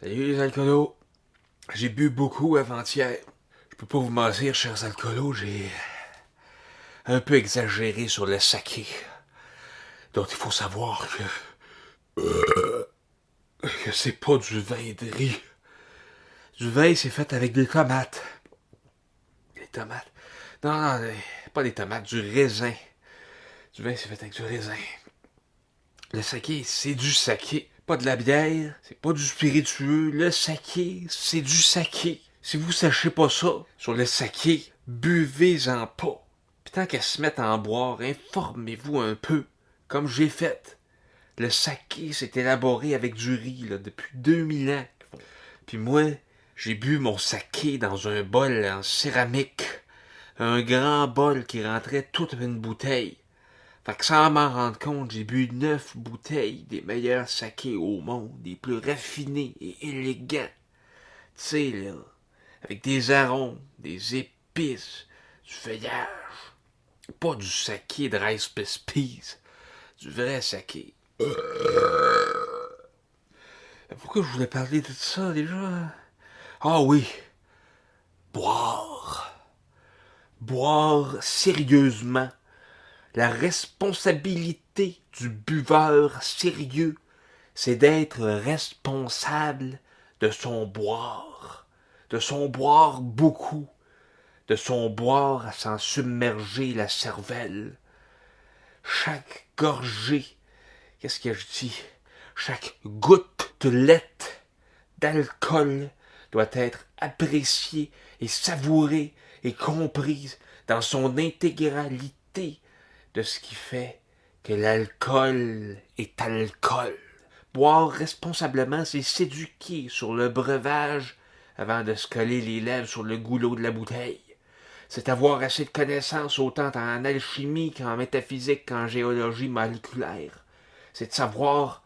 Salut les alcoolos. J'ai bu beaucoup avant-hier. Je peux pas vous mentir, chers alcoolos, j'ai un peu exagéré sur le saké. Donc il faut savoir que c'est pas du vin de riz. Du vin, c'est fait avec des tomates. Des tomates. Non, non, pas des tomates, du raisin. Du vin, c'est fait avec du raisin. Le saké, c'est du saké. Pas de la bière, c'est pas du spiritueux. Le saké, c'est du saké. Si vous sachez pas ça sur le saké, buvez-en pas. Puis tant qu'à se mettre à en boire, informez-vous un peu, comme j'ai fait. Le saké s'est élaboré avec du riz là, depuis 2000 ans. Puis moi, j'ai bu mon saké dans un bol en céramique. Un grand bol qui rentrait toute une bouteille. Fait que sans m'en rendre compte, j'ai bu 9 bouteilles des meilleurs sakés au monde, des plus raffinés et élégants. Tu sais, là, avec des arômes, des épices, du feuillage. Pas du saké de Rice Krispies, du vrai saké. Pourquoi je voulais parler de ça déjà? Ah oui, boire. Boire sérieusement. La responsabilité du buveur sérieux, c'est d'être responsable de son boire. De son boire beaucoup. De son boire à s'en submerger la cervelle. Chaque gorgée, qu'est-ce que je dis? Chaque gouttelette d'alcool doit être appréciée et savourée et comprise dans son intégralité de ce qui fait que l'alcool est alcool. Boire responsablement, c'est s'éduquer sur le breuvage avant de se coller les lèvres sur le goulot de la bouteille. C'est avoir assez de connaissances autant en alchimie qu'en métaphysique qu'en géologie moléculaire. C'est de savoir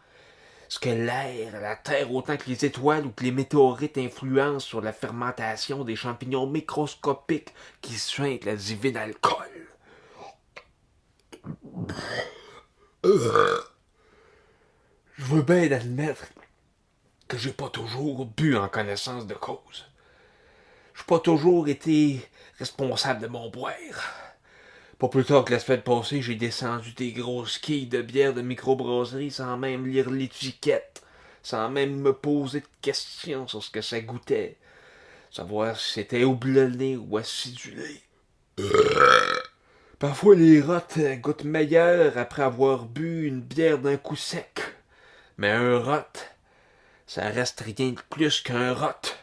ce que l'air, la terre autant que les étoiles ou que les météorites influencent sur la fermentation des champignons microscopiques qui suintent la divine alcool. Je veux bien admettre que j'ai pas toujours bu en connaissance de cause. J'ai pas toujours été responsable de mon boire. Pas plus tard que la semaine passée, j'ai descendu des grosses quilles de bière de microbrasserie sans même lire l'étiquette, sans même me poser de questions sur ce que ça goûtait, savoir si c'était houblonné ou acidulé. Parfois les rottes goûtent meilleur après avoir bu une bière d'un coup sec. Mais un rot, ça reste rien de plus qu'un rot.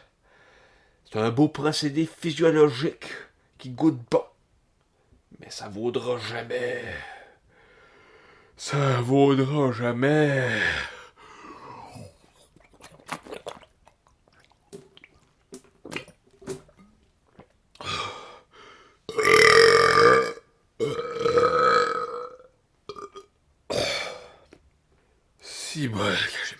C'est un beau procédé physiologique qui goûte bon. Mais ça vaudra jamais. Ça vaudra jamais. Si bol que j'ai